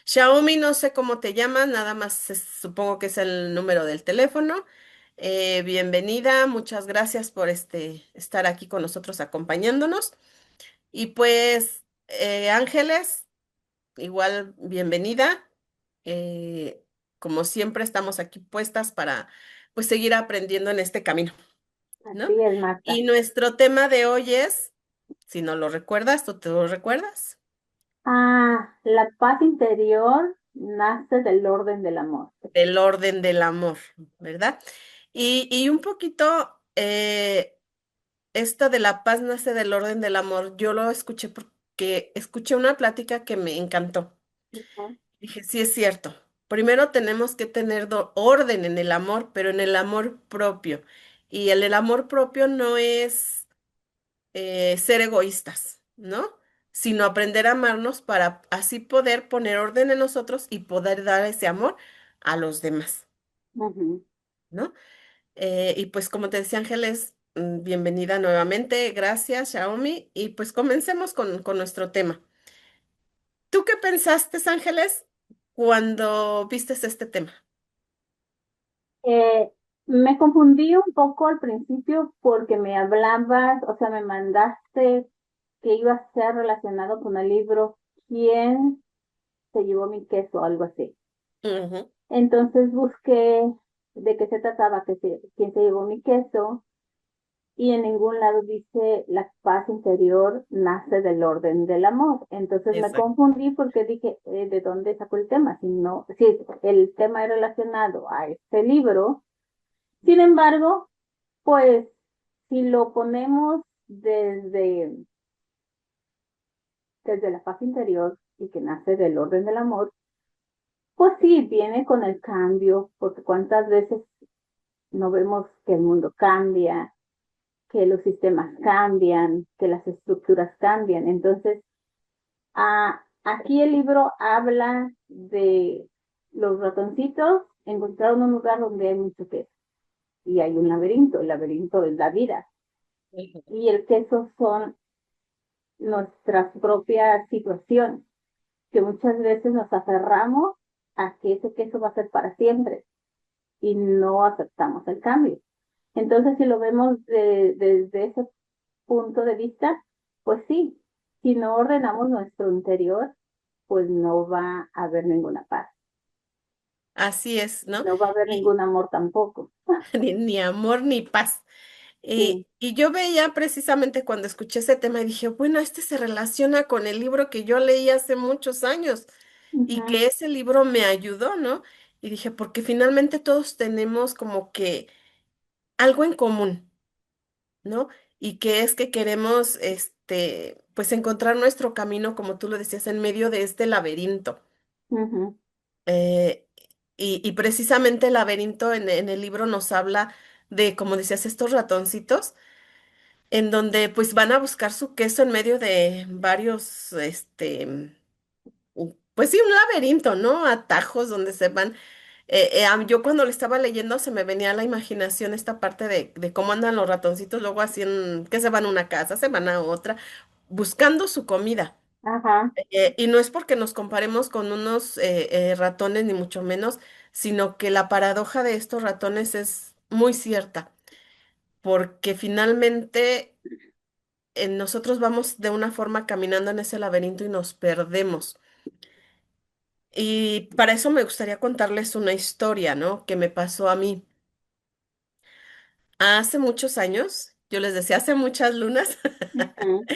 Xiaomi, no sé cómo te llamas, nada más supongo que es el número del teléfono. Bienvenida, muchas gracias por estar aquí con nosotros acompañándonos. Y pues, Ángeles, igual bienvenida. Eh, Como siempre, estamos aquí puestas para pues seguir aprendiendo en este camino, ¿no? Así es, Marta. Y nuestro tema de hoy es, si no lo recuerdas, ¿tú te lo recuerdas? La paz interior nace del orden del amor. Del orden del amor, ¿verdad? Y un poquito, esto de la paz nace del orden del amor. Yo lo escuché porque escuché una plática que me encantó. Ujú, Dije, sí es cierto. Primero tenemos que tener orden en el amor, pero en el amor propio. Y el amor propio no es ser egoístas, ¿no? Sino aprender a amarnos para así poder poner orden en nosotros y poder dar ese amor a los demás, ujú. ¿no? Y pues como te decía Ángeles, bienvenida nuevamente, gracias Xiaomi, y pues comencemos con nuestro tema. ¿Tú qué pensaste, Ángeles, cuando vistes este tema? Eh, Me confundí un poco al principio porque me hablabas, o sea, me mandaste que iba a ser relacionado con el libro ¿Quién se llevó mi queso? Algo así. Ujú, Entonces busqué de qué se trataba, quién se llevó mi queso, y en ningún lado dice la paz interior nace del orden del amor. Entonces me exacto. confundí porque dije, ¿de dónde sacó el tema? Si no, si el tema es relacionado a este libro, sin embargo, pues si lo ponemos desde la paz interior y que nace del orden del amor, pues sí, viene con el cambio, porque cuántas veces no vemos que el mundo cambia, que los sistemas cambian, que las estructuras cambian. Entonces, aquí el libro habla de los ratoncitos encontraron un lugar donde hay mucho queso y hay un laberinto. El laberinto es la vida Ujú. y el queso son nuestras propias situaciones, que muchas veces nos aferramos a que ese queso va a ser para siempre y no aceptamos el cambio. Entonces, si lo vemos desde ese punto de vista, pues sí, si no ordenamos nuestro interior, pues no va a haber ninguna paz, Así es, ¿no? no va a haber Y ningún amor tampoco. ni amor ni paz. Sí, Y yo veía precisamente cuando escuché ese tema y dije, bueno, este se relaciona con el libro que yo leí hace muchos años y ujú, que ese libro me ayudó, ¿no? Y dije, porque finalmente todos tenemos como que algo en común, ¿no? Y que es que queremos, pues encontrar nuestro camino, como tú lo decías, en medio de este laberinto. ujú, Eh, y precisamente el laberinto en el libro nos habla de, como decías, estos ratoncitos en donde pues van a buscar su queso en medio de varios, pues sí, un laberinto, ¿no? Atajos donde se van. Yo cuando le estaba leyendo se me venía a la imaginación esta parte de cómo andan los ratoncitos luego así que se van a una casa, se van a otra, buscando su comida. ajá, Y no es porque nos comparemos con unos ratones, ni mucho menos, sino que la paradoja de estos ratones es muy cierta, porque finalmente nosotros vamos de una forma caminando en ese laberinto y nos perdemos. Y para eso me gustaría contarles una historia, ¿no? Que me pasó a mí hace muchos años. Yo les decía, hace muchas lunas. ujú,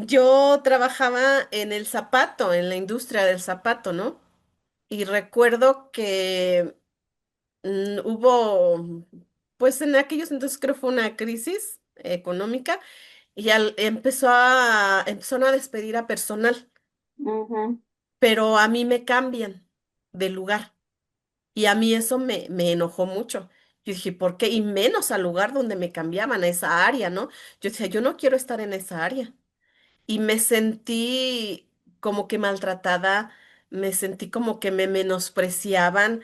Yo trabajaba en el zapato, en la industria del zapato, ¿no? Y recuerdo que hubo, pues en aquellos entonces creo fue una crisis económica y empezaron a despedir a personal. ujú, Pero a mí me cambian de lugar y a mí eso me enojó mucho. Yo dije, ¿por qué? Y menos al lugar donde me cambiaban, a esa área, ¿no? Yo decía, yo no quiero estar en esa área. Y me sentí como que maltratada, me sentí como que me menospreciaban,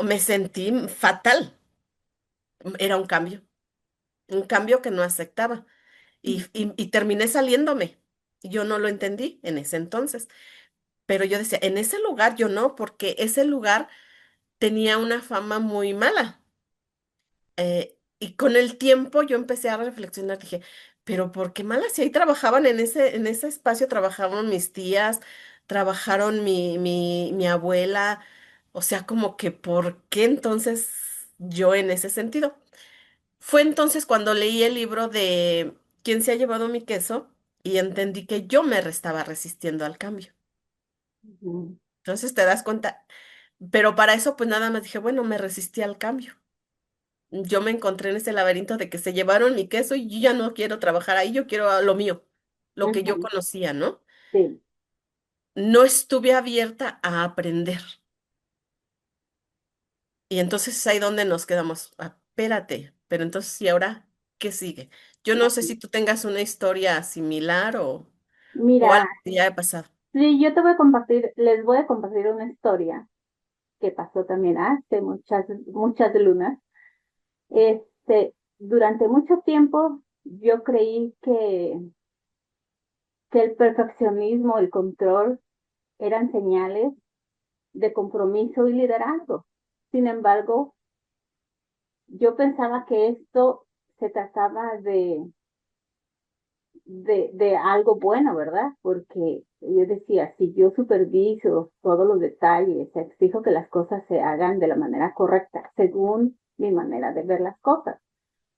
me sentí fatal. Era un cambio que no aceptaba. Y terminé saliéndome. Yo no lo entendí en ese entonces. Pero yo decía, en ese lugar yo no, porque ese lugar tenía una fama muy mala. Y con el tiempo yo empecé a reflexionar, dije, pero ¿por qué mala? Si ahí trabajaban en ese espacio, trabajaban mis tías, trabajaron mi abuela, o sea, como que ¿por qué entonces yo en ese sentido? Fue entonces cuando leí el libro de ¿Quién se ha llevado mi queso? Y entendí que yo me estaba resistiendo al cambio. Ujú. Entonces te das cuenta, pero para eso pues nada más dije, bueno, me resistí al cambio. Yo me encontré en ese laberinto de que se llevaron mi queso y yo ya no quiero trabajar ahí, yo quiero lo mío, lo que yo Ujú. conocía, ¿no? Sí. No estuve abierta a aprender. Y entonces es ahí donde nos quedamos. "Ah, espérate, pero entonces, ¿y ahora qué sigue? Yo no sé si Ujú. tú tengas una historia similar o Mira, algo que ya haya pasado. sí, yo te voy a compartir, les voy a compartir una historia que pasó también hace muchas lunas. Durante mucho tiempo yo creí que el perfeccionismo, el control eran señales de compromiso y liderazgo. Sin embargo, yo pensaba que esto se trataba de algo bueno, ¿verdad? Porque yo decía, si yo superviso todos los detalles, exijo que las cosas se hagan de la manera correcta, según mi manera de ver las cosas,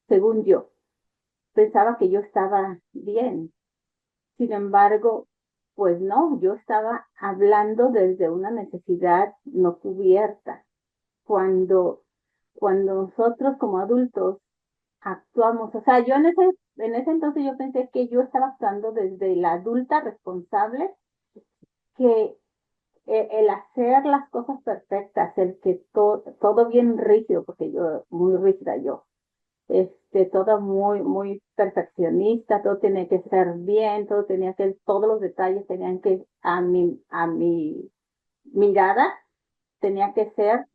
según yo, pensaba que yo estaba bien. Sin embargo, pues no, yo estaba hablando desde una necesidad no cubierta. Cuando, cuando nosotros como adultos actuamos, o sea, yo en ese entonces yo pensé que yo estaba actuando desde la adulta responsable, que el hacer las cosas perfectas, el que todo bien rígido, porque yo, muy rígida yo, todo muy perfeccionista, todo tenía que ser bien, todo tenía que, todos los detalles tenían que, a mi mirada, tenía que ser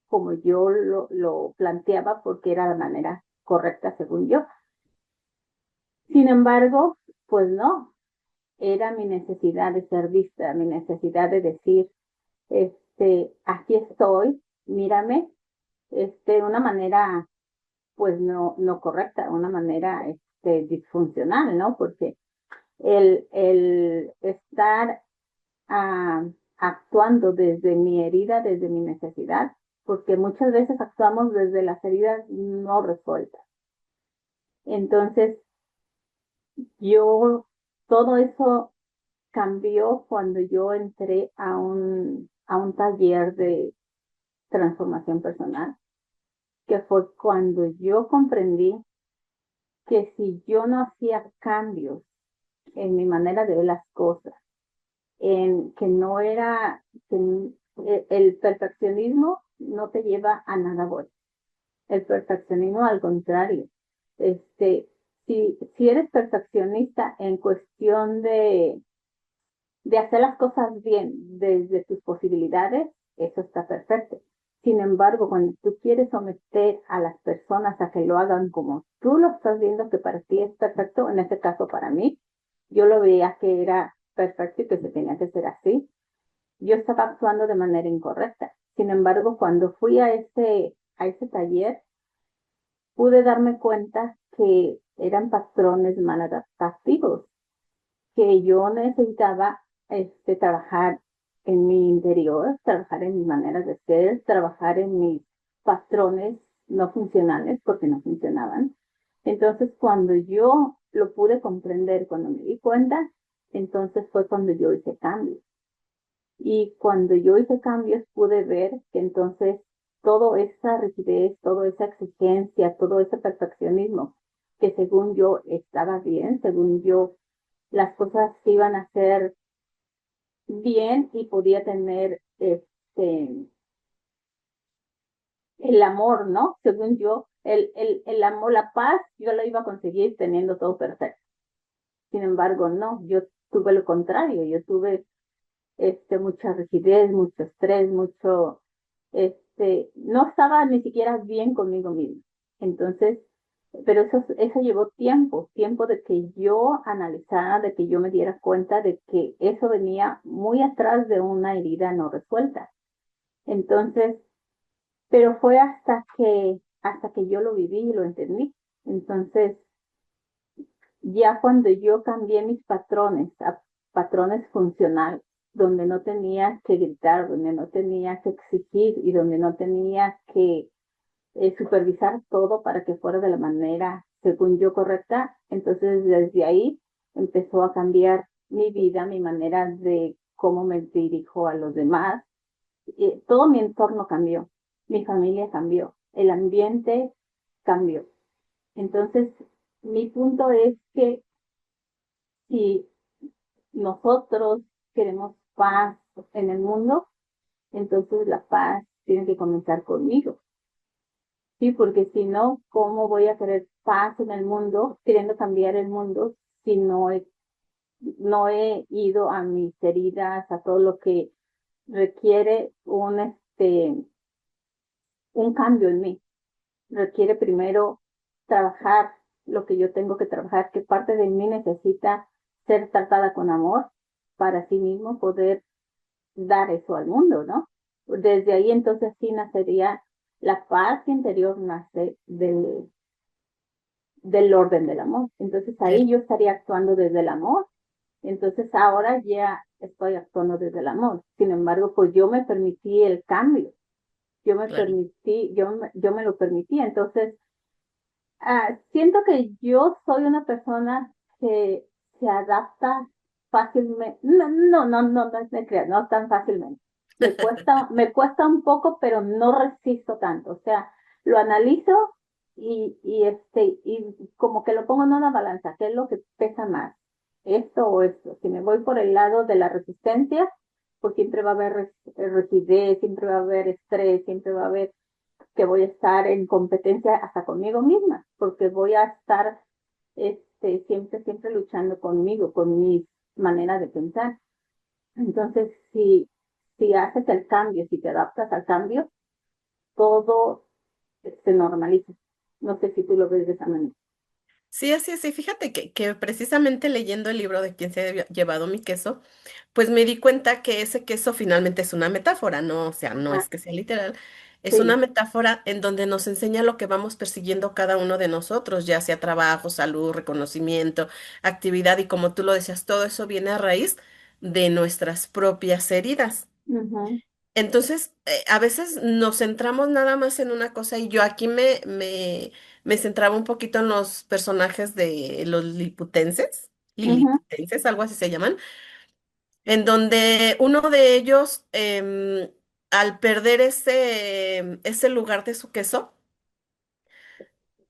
como yo lo planteaba porque era la manera correcta según yo. Sin embargo, pues no, era mi necesidad de ser vista, mi necesidad de decir, aquí estoy, mírame, una manera, pues no correcta, una manera, disfuncional, ¿no? Porque el estar ah, actuando desde mi herida, desde mi necesidad, porque muchas veces actuamos desde las heridas no resueltas. Entonces, yo, todo eso cambió cuando yo entré a un taller de transformación personal, que fue cuando yo comprendí que si yo no hacía cambios en mi manera de ver las cosas, en que no era, que el perfeccionismo no te lleva a nada bueno. El perfeccionismo al contrario. Si eres perfeccionista en cuestión de hacer las cosas bien desde tus posibilidades, eso está perfecto. Sin embargo, cuando tú quieres someter a las personas a que lo hagan como tú lo estás viendo que para ti es perfecto, en este caso para mí, yo lo veía que era perfecto y que se tenía que ser así, yo estaba actuando de manera incorrecta. Sin embargo, cuando fui a ese taller, pude darme cuenta que eran patrones maladaptativos, que yo necesitaba trabajar en mi interior, trabajar en mis maneras de ser, trabajar en mis patrones no funcionales porque no funcionaban. Entonces, cuando yo lo pude comprender, cuando me di cuenta, entonces fue cuando yo hice cambios. Y cuando yo hice cambios, pude ver que entonces toda esa rigidez, toda esa exigencia, todo ese perfeccionismo, que según yo estaba bien, según yo las cosas iban a ser bien y podía tener el amor, ¿no? Según yo, el amor, la paz, yo la iba a conseguir teniendo todo perfecto. Sin embargo, no, yo tuve lo contrario, yo tuve mucha rigidez, mucho estrés, no estaba ni siquiera bien conmigo mismo. Entonces, Pero eso llevó tiempo, tiempo de que yo analizara, de que yo me diera cuenta de que eso venía muy atrás de una herida no resuelta. Entonces, pero fue hasta que yo lo viví y lo entendí. Entonces, ya cuando yo cambié mis patrones a patrones funcionales, donde no tenía que gritar, donde no tenía que exigir y donde no tenía que supervisar todo para que fuera de la manera, según yo, correcta. Entonces, desde ahí empezó a cambiar mi vida, mi manera de cómo me dirijo a los demás. Todo mi entorno cambió, mi familia cambió, el ambiente cambió. Entonces, mi punto es que si nosotros queremos paz en el mundo, entonces la paz tiene que comenzar conmigo. Sí, porque si no, ¿cómo voy a querer paz en el mundo, queriendo cambiar el mundo, si no he ido a mis heridas, a todo lo que requiere un cambio en mí? Requiere primero trabajar lo que yo tengo que trabajar, que parte de mí necesita ser tratada con amor para sí mismo poder dar eso al mundo, ¿no? Desde ahí entonces sí nacería la paz interior, nace del orden del amor. Entonces ahí Del- yo estaría actuando desde el amor. Entonces ahora ya estoy actuando desde el amor. Sin embargo, pues yo me permití el cambio. claro. Yo me lo permití. Entonces, siento que yo soy una persona que se adapta fácilmente. No, no, no, no, no te creas, no tan fácilmente. Me cuesta un poco, pero no resisto tanto. O sea, lo analizo y como que lo pongo en una balanza, ¿qué es lo que pesa más? ¿Esto o esto? Si me voy por el lado de la resistencia, pues siempre va a haber rigidez, siempre va a haber estrés, siempre va a haber que voy a estar en competencia hasta conmigo misma, porque voy a estar siempre luchando conmigo, con mi manera de pensar. Entonces, si haces el cambio, si te adaptas al cambio, todo se normaliza. No sé si tú lo ves de esa manera. Sí, así es. Sí, fíjate que precisamente leyendo el libro de quién se ha llevado mi queso, pues me di cuenta que ese queso finalmente es una metáfora, ¿no? O sea, no Ajá, es que sea literal, es una sí, metáfora en donde nos enseña lo que vamos persiguiendo cada uno de nosotros, ya sea trabajo, salud, reconocimiento, actividad, y como tú lo decías, todo eso viene a raíz de nuestras propias heridas. ujú, Entonces, a veces nos centramos nada más en una cosa y yo aquí me centraba un poquito en los personajes de los ujú, lilipitenses, algo así se llaman, en donde uno de ellos, al perder ese lugar de su queso,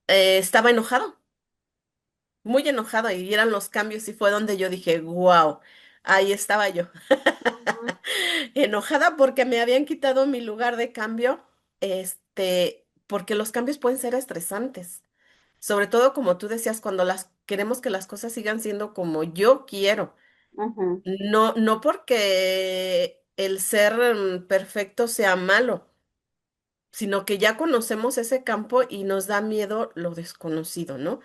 estaba enojado, muy enojado, y eran los cambios y fue donde yo dije, wow, ahí estaba yo. ujú, Enojada porque me habían quitado mi lugar de cambio, porque los cambios pueden ser estresantes. Sobre todo, como tú decías, cuando queremos que las cosas sigan siendo como yo quiero. ujú, No, no porque el ser perfecto sea malo, sino que ya conocemos ese campo y nos da miedo lo desconocido, ¿no?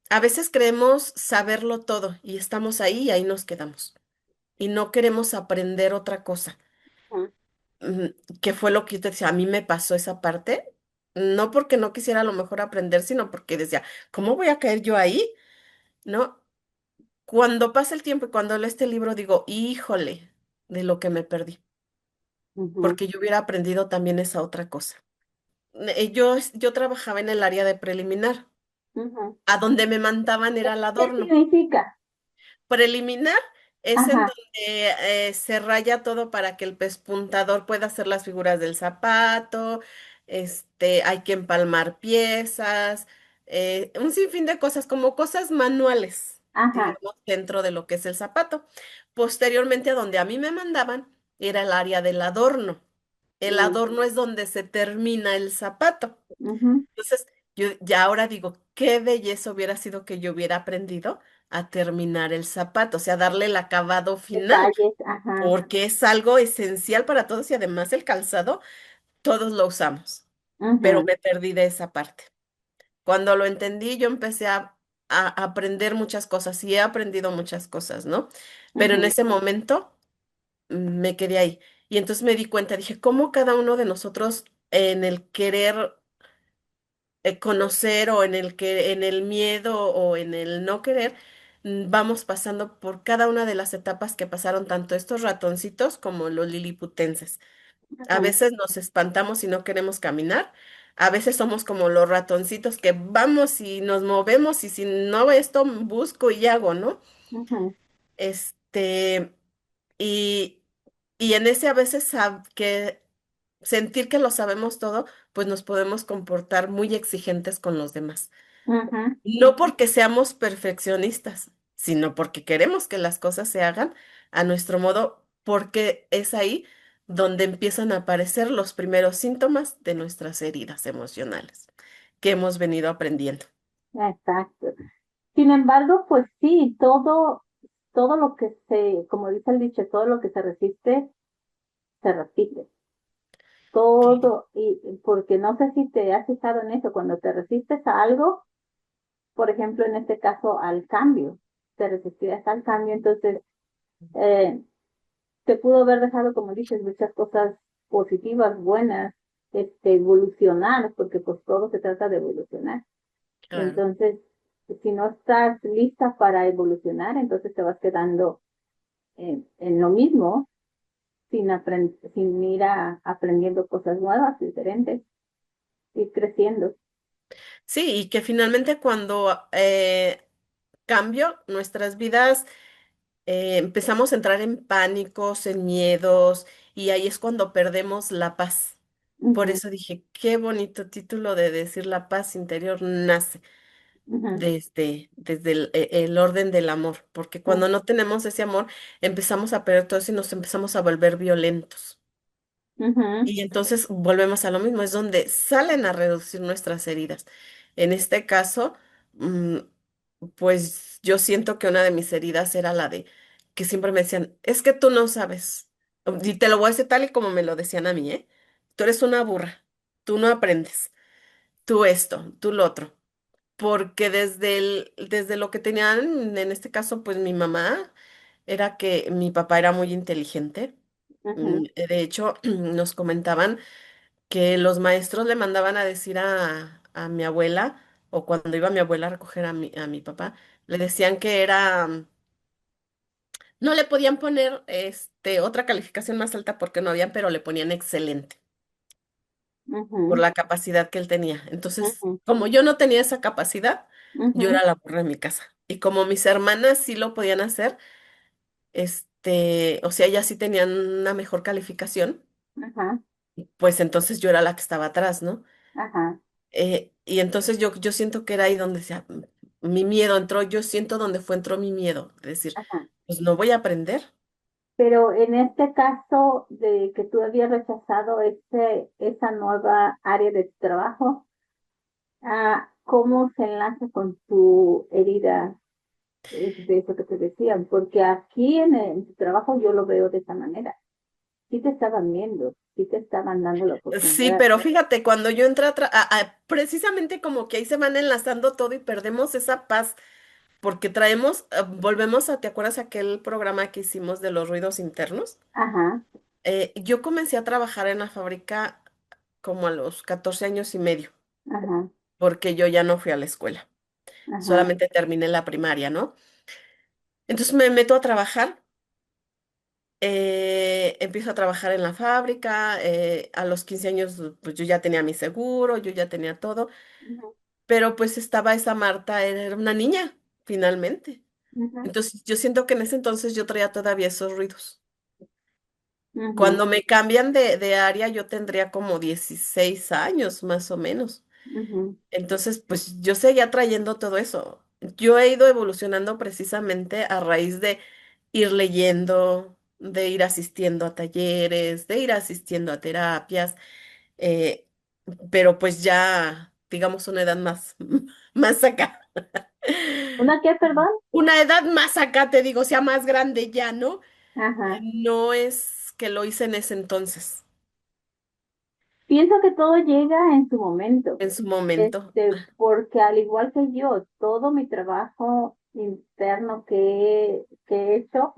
A veces creemos saberlo todo y estamos ahí y ahí nos quedamos. Y no queremos aprender otra cosa. ujú, ¿Qué fue lo que yo te decía? A mí me pasó esa parte, no porque no quisiera a lo mejor aprender, sino porque decía, ¿cómo voy a caer yo ahí? ¿No? Cuando pasa el tiempo y cuando leo este libro digo, híjole, de lo que me perdí, ujú, porque yo hubiera aprendido también esa otra cosa. Yo trabajaba en el área de preliminar, ujú. a donde me mandaban era al ¿Qué adorno. significa? Preliminar es en Ajá, donde se raya todo para que el pespuntador pueda hacer las figuras del zapato, hay que empalmar piezas, un sinfín de cosas, como cosas manuales, ajá, digamos, dentro de lo que es el zapato. Posteriormente, a donde a mí me mandaban, era el área del adorno. El mm, adorno es donde se termina el zapato. ujú. Entonces, yo ya ahora digo, qué belleza hubiera sido que yo hubiera aprendido a terminar el zapato, o sea, darle el acabado final, Detalles, ajá, porque es algo esencial para todos y además el calzado, todos lo usamos, pero ujú, me perdí de esa parte. Cuando lo entendí, yo empecé a aprender muchas cosas y he aprendido muchas cosas, ¿no? Pero en Ujú, ese momento me quedé ahí. Y entonces me di cuenta, dije, ¿cómo cada uno de nosotros en el querer conocer o en el miedo o en el no querer, vamos pasando por cada una de las etapas que pasaron tanto estos ratoncitos como los liliputenses? A ujú, veces nos espantamos y no queremos caminar. A veces somos como los ratoncitos que vamos y nos movemos y si no esto busco y hago, ¿no? ujú, Este, y, y en ese a veces que sentir que lo sabemos todo, pues nos podemos comportar muy exigentes con los demás. ujú. No porque seamos perfeccionistas, sino porque queremos que las cosas se hagan a nuestro modo, porque es ahí donde empiezan a aparecer los primeros síntomas de nuestras heridas emocionales que hemos venido aprendiendo. Exacto. Sin embargo, pues sí, todo lo que como dice el dicho, todo lo que se resiste, se repite. Ok, Todo, y porque no sé si te has fijado en eso, cuando te resistes a algo, por ejemplo, en este caso al cambio, te resistías al cambio, entonces eh, te pudo haber dejado, como dices, muchas cosas positivas, buenas, evolucionar, porque pues todo se trata de evolucionar. claro. Entonces, si no estás lista para evolucionar, entonces te vas quedando en lo mismo, sin ir aprendiendo cosas nuevas, diferentes, ir creciendo. Sí, y que finalmente cuando cambio nuestras vidas, empezamos a entrar en pánicos, en miedos, y ahí es cuando perdemos la paz. Por Ujú, eso dije, qué bonito título de decir la paz interior nace ujú, desde el orden del amor, porque cuando no tenemos ese amor, empezamos a perder todo eso y nos empezamos a volver violentos. ujú, Y entonces volvemos a lo mismo, es donde salen a reducir nuestras heridas. En este caso, mm, pues yo siento que una de mis heridas era la de que siempre me decían, es que tú no sabes. Y te lo voy a decir tal y como me lo decían a mí, ¿eh? Tú eres una burra, tú no aprendes, tú esto, tú lo otro. Porque desde lo que tenían, en este caso, pues mi mamá, era que mi papá era muy inteligente. ujú, De hecho, nos comentaban que los maestros le mandaban a decir a mi abuela, o cuando iba mi abuela a recoger a mi papá, le decían que era, no le podían poner otra calificación más alta porque no habían, pero le ponían excelente por ujú, la capacidad que él tenía. Entonces, ujú, como yo no tenía esa capacidad, yo ujú, era la burra de mi casa. Y como mis hermanas sí lo podían hacer, o sea, ellas sí tenían una mejor calificación, ajá, pues entonces yo era la que estaba atrás, ¿no? ajá, Y entonces yo siento que era ahí donde mi miedo entró, yo siento donde entró mi miedo, de decir, ajá. pues no voy a aprender. Pero en este caso de que tú habías rechazado esa nueva área de tu trabajo, ¿cómo se enlaza con tu herida de eso que te decían? Porque aquí en tu trabajo yo lo veo de esa manera. Sí te estaban viendo, sí te estaban dando la Sí, oportunidad. pero fíjate, cuando yo entré precisamente como que ahí se van enlazando todo y perdemos esa paz, porque traemos, volvemos ¿te acuerdas aquel programa que hicimos de los ruidos internos? Ajá, Yo comencé a trabajar en la fábrica como a los 14 años y medio, ajá, porque yo ya no fui a la escuela, ajá, solamente terminé la primaria, ¿no? Entonces me meto a trabajar, empiezo a trabajar en la fábrica, a los 15 años pues yo ya tenía mi seguro, yo ya tenía todo, ujú, pero pues estaba esa Marta, era una niña, finalmente. ujú, Entonces yo siento que en ese entonces yo traía todavía esos ruidos. ujú, Cuando me cambian de área yo tendría como 16 años más o menos. ujú, Entonces pues yo seguía trayendo todo eso. Yo he ido evolucionando precisamente a raíz de ir leyendo, de ir asistiendo a talleres, de ir asistiendo a terapias, eh, pero pues ya, digamos, una edad más, más acá. ¿Una qué, perdón? Una edad más acá, te digo, sea más grande ya, ¿no? Ajá. No es que lo hice en ese entonces. pienso que todo llega en su momento, en su momento. porque al igual que yo, todo mi trabajo interno que he hecho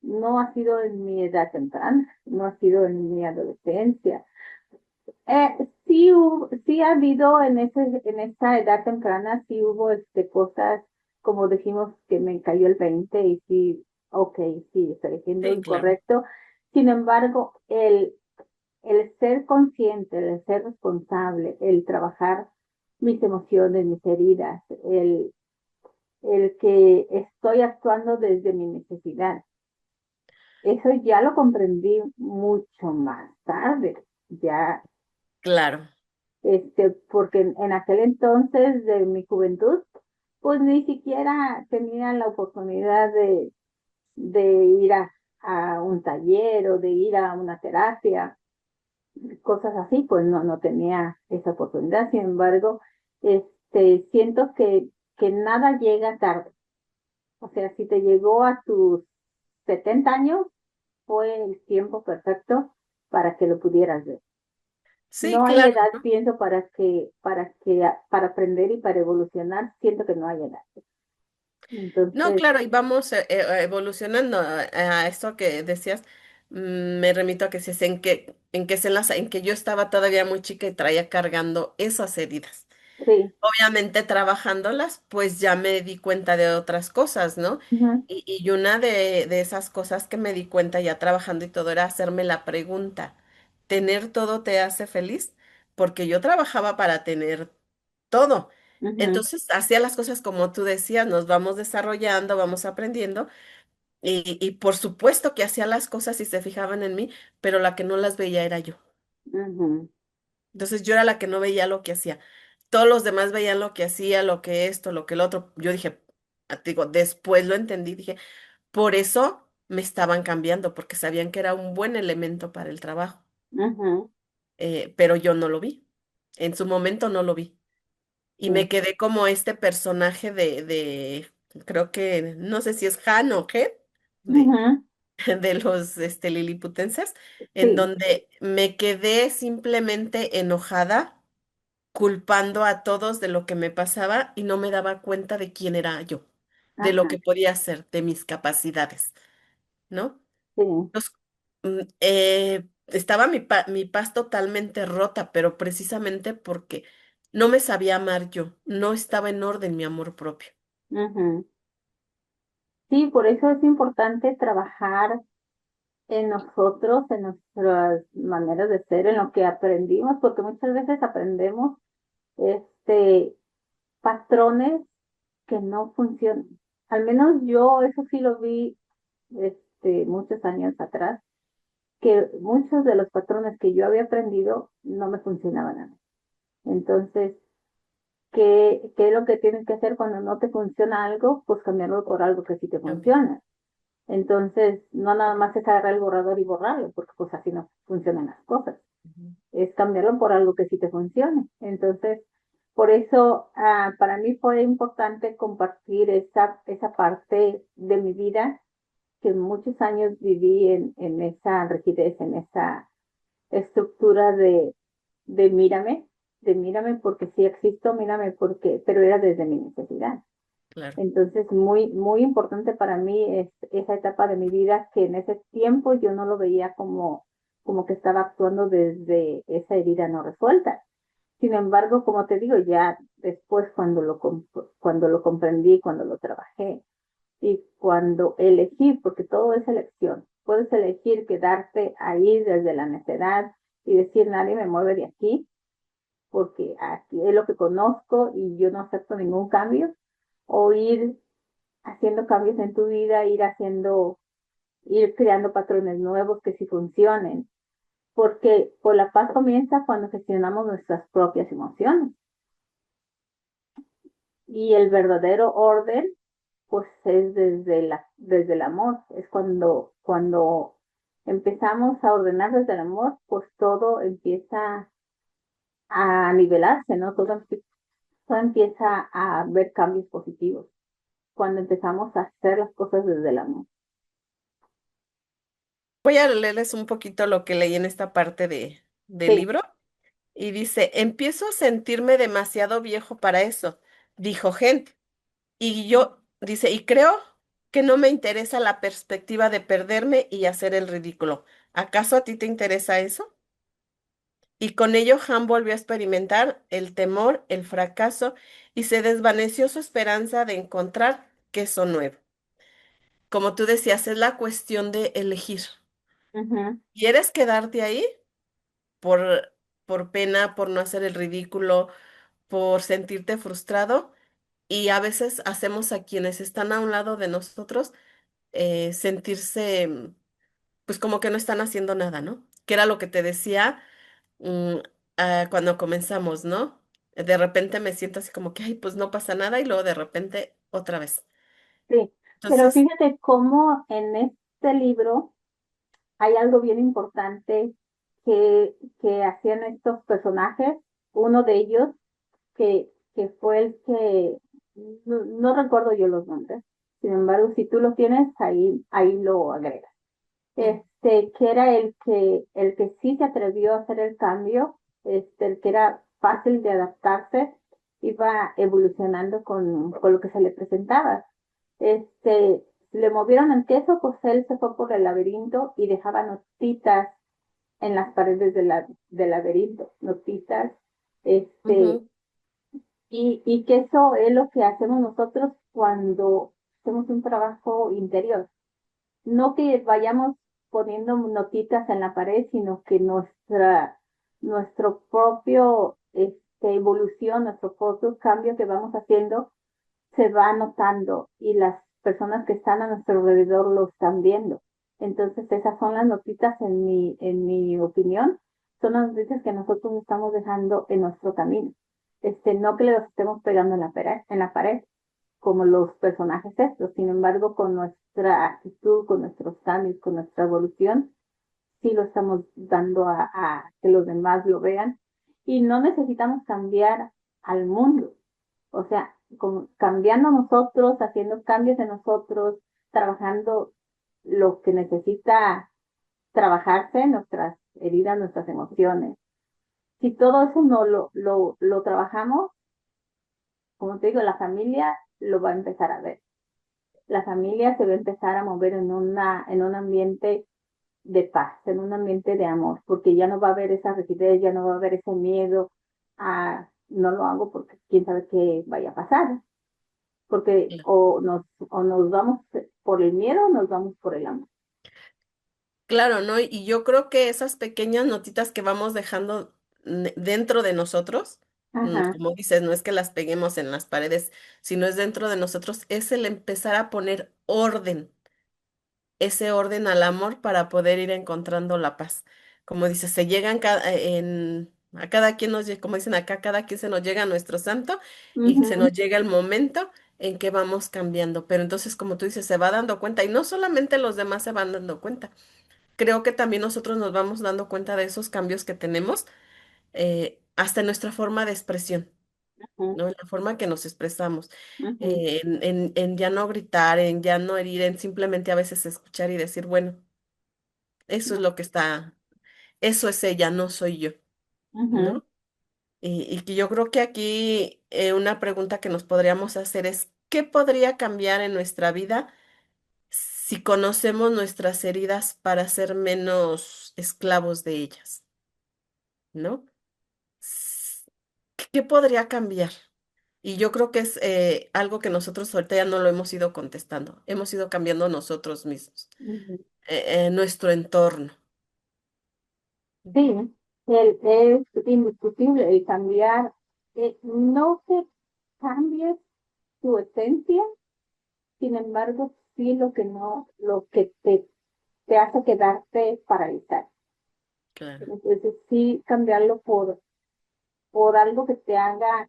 no ha sido en mi edad temprana, no ha sido en mi adolescencia. Sí, sí ha habido en esa edad temprana, sí hubo cosas, como dijimos, que me cayó el 20 y sí, ok, sí, estoy haciendo Sí, claro, incorrecto. Sin embargo, el ser consciente, el ser responsable, el trabajar mis emociones, mis heridas, el que estoy actuando desde mi necesidad, eso ya lo comprendí mucho más tarde. Ya claro. porque en aquel entonces de mi juventud, pues ni siquiera tenía la oportunidad de ir a un taller o de ir a una terapia, cosas así, pues no, no tenía esa oportunidad. Sin embargo, siento que nada llega tarde. O sea, si te llegó a tus 70 años, fue el tiempo perfecto para que lo pudieras ver. Sí, No hay claro, edad, ¿no? pienso, para aprender y para evolucionar, siento que no hay edad. No, Entonces, claro, y vamos evolucionando a esto que decías. Me remito a que si en que se enlaza, en que yo estaba todavía muy chica y traía cargando esas heridas. sí, Obviamente trabajándolas, pues ya me di cuenta de otras cosas, ¿no? ujú, Y una de esas cosas que me di cuenta ya trabajando y todo era hacerme la pregunta, ¿tener todo te hace feliz? Porque yo trabajaba para tener todo. ujú, Entonces hacía las cosas como tú decías, nos vamos desarrollando, vamos aprendiendo y por supuesto que hacía las cosas y se fijaban en mí, pero la que no las veía era yo. ujú, Entonces yo era la que no veía lo que hacía. Todos los demás veían lo que hacía, lo que esto, lo que el otro. Yo dije, te digo, después lo entendí, dije, por eso me estaban cambiando, porque sabían que era un buen elemento para el trabajo. ujú, Pero yo no lo vi. En su momento no lo vi. Y me sí, quedé como este personaje creo que, no sé si es Han o G, de, ujú, de los liliputenses, en sí, donde me quedé simplemente enojada culpando a todos de lo que me pasaba y no me daba cuenta de quién era yo, de lo ajá, que podía hacer, de mis capacidades, ¿no? sí, Entonces, estaba mi paz totalmente rota, pero precisamente porque no me sabía amar yo, no estaba en orden mi amor propio. ujú. Sí, por eso es importante trabajar en nosotros, en nuestras maneras de ser, en lo que aprendimos, porque muchas veces aprendemos este patrones que no funcionan. Al menos yo eso sí lo vi muchos años atrás, que muchos de los patrones que yo había aprendido no me funcionaban a mí. Entonces, ¿qué es lo que tienes que hacer cuando no te funciona algo? Pues cambiarlo por algo que sí te Cambio. funciona. Entonces, no nada más es agarrar el borrador y borrarlo, porque pues así no funcionan las cosas. Ujú. Es cambiarlo por algo que sí te funcione. Entonces, por eso para mí fue importante compartir esa parte de mi vida que muchos años viví en esa rigidez, en esa estructura de de mírame porque sí existo, mírame porque, pero era desde mi necesidad. Claro. Entonces, muy, muy importante para mí es esa etapa de mi vida que en ese tiempo yo no lo veía como que estaba actuando desde esa herida no resuelta. Sin embargo, como te digo, ya después cuando lo comprendí, cuando lo trabajé y cuando elegí, porque todo es elección, puedes elegir quedarte ahí desde la necedad y decir nadie me mueve de aquí, porque aquí es lo que conozco y yo no acepto ningún cambio, o ir haciendo cambios en tu vida, ir creando patrones nuevos que sí funcionen, porque por la paz comienza cuando gestionamos nuestras propias emociones y el verdadero orden pues es desde el amor, es cuando empezamos a ordenar desde el amor, pues todo empieza a nivelarse, ¿no? Todo empieza a ver cambios positivos cuando empezamos a hacer las cosas desde el amor. Voy a leerles un poquito lo que leí en esta parte del Sí, libro. Y dice, empiezo a sentirme demasiado viejo para eso, dijo gente. Y yo, dice, y creo que no me interesa la perspectiva de perderme y hacer el ridículo. ¿Acaso a ti te interesa eso? Y con ello Han volvió a experimentar el temor, el fracaso, y se desvaneció su esperanza de encontrar queso nuevo. Como tú decías, es la cuestión de elegir. Ujú. ¿Quieres quedarte ahí por, por pena, por no hacer el ridículo, por sentirte frustrado? Y a veces hacemos a quienes están a un lado de nosotros sentirse, pues como que no están haciendo nada, ¿no? Que era lo que te decía mm, cuando comenzamos, ¿no? De repente me siento así como que, ay, pues no pasa nada y luego de repente otra vez. Sí, pero Entonces, fíjate cómo en este libro hay algo bien importante que hacían estos personajes. Uno de ellos, que fue el que, no recuerdo yo los nombres, sin embargo, si tú lo tienes, ahí lo agregas. mm, Que era el que sí se atrevió a hacer el cambio, el que era fácil de adaptarse, iba evolucionando con lo que se le presentaba. Le movieron el queso, pues él se fue por el laberinto y dejaba notitas en las paredes del laberinto, notitas, este, ujú, y que eso es lo que hacemos nosotros cuando hacemos un trabajo interior. No que vayamos poniendo notitas en la pared, sino que nuestro propio evolución, nuestro propio cambio que vamos haciendo se va notando y las personas que están a nuestro alrededor lo están viendo. Entonces esas son las notitas en mi opinión, son las notitas que nosotros estamos dejando en nuestro camino. No que los estemos pegando en la pared, como los personajes estos. Sin embargo, con nuestra actitud, con nuestros cambios, con nuestra evolución, sí lo estamos dando a que los demás lo vean. Y no necesitamos cambiar al mundo. O sea, cambiando nosotros, haciendo cambios en nosotros, trabajando lo que necesita trabajarse, nuestras heridas, nuestras emociones. Si todo eso no lo trabajamos, como te digo, la familia lo va a empezar a ver. La familia se va a empezar a mover en un ambiente de paz, en un ambiente de amor, porque ya no va a haber esa rigidez, ya no va a haber ese miedo a no lo hago porque quién sabe qué vaya a pasar, porque claro. o nos vamos por el miedo o nos vamos por el amor. Claro, ¿no? Y yo creo que esas pequeñas notitas que vamos dejando dentro de nosotros, Ajá. como dices, no es que las peguemos en las paredes, sino es dentro de nosotros, es el empezar a poner orden, ese orden al amor para poder ir encontrando la paz. Como dices, se llegan a cada quien como dicen acá, cada quien se nos llega a nuestro santo y se Ujú, nos llega el momento en que vamos cambiando. Pero entonces, como tú dices, se va dando cuenta y no solamente los demás se van dando cuenta. Creo que también nosotros nos vamos dando cuenta de esos cambios que tenemos, hasta en nuestra forma de expresión, ujú, ¿no? En la forma que nos expresamos, ujú, en ya no gritar, en ya no herir, en simplemente a veces escuchar y decir, bueno, eso es lo que está, eso es ella, no soy yo, ujú, ¿no? Y que yo creo que aquí una pregunta que nos podríamos hacer es, ¿qué podría cambiar en nuestra vida si conocemos nuestras heridas para ser menos esclavos de ellas? ¿No? S- ¿Qué podría cambiar? Y yo creo que es algo que nosotros ahorita ya no lo hemos ido contestando, hemos ido cambiando nosotros mismos, ujú. nuestro entorno. Sí, es indiscutible el cambiar, no que cambies tu esencia, sin embargo, sí lo que te hace quedarte paralizado. Claro, Entonces, sí cambiarlo por algo que te haga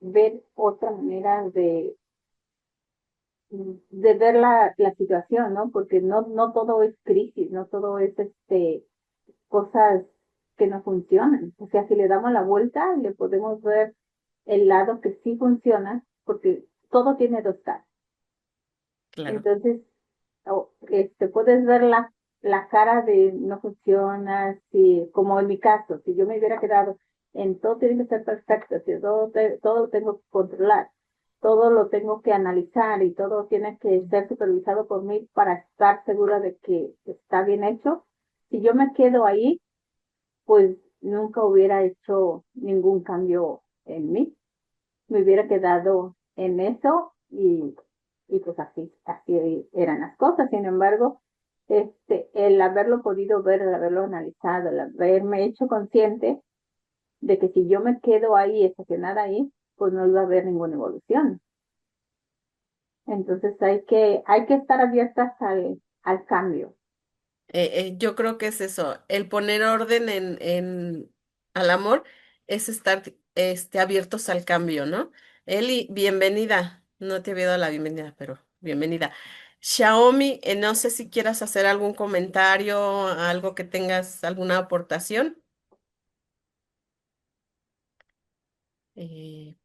ver otra manera de ver la situación, ¿no? Porque no todo es crisis, no todo es cosas que no funcionan. O sea, si le damos la vuelta, le podemos ver el lado que sí funciona, porque todo tiene dos caras. claro. Entonces, puedes verla. la cara de no funciona, si, como en mi caso, si yo me hubiera quedado en todo tiene que ser perfecto, si todo lo tengo que controlar, todo lo tengo que analizar y todo tiene que ser supervisado por mí para estar segura de que está bien hecho, si yo me quedo ahí, pues nunca hubiera hecho ningún cambio en mí, me hubiera quedado en eso y pues así eran las cosas. Sin embargo, el haberlo podido ver, el haberlo analizado, el haberme hecho consciente de que si yo me quedo ahí, estacionada ahí, pues no iba a haber ninguna evolución. Entonces hay que estar abiertas al cambio. Yo creo que es eso, el poner orden al amor es estar abiertos al cambio, ¿no? Eli, bienvenida. No te había dado la bienvenida, pero bienvenida. Xiaomi, no sé si quieras hacer algún comentario, algo que tengas, alguna aportación,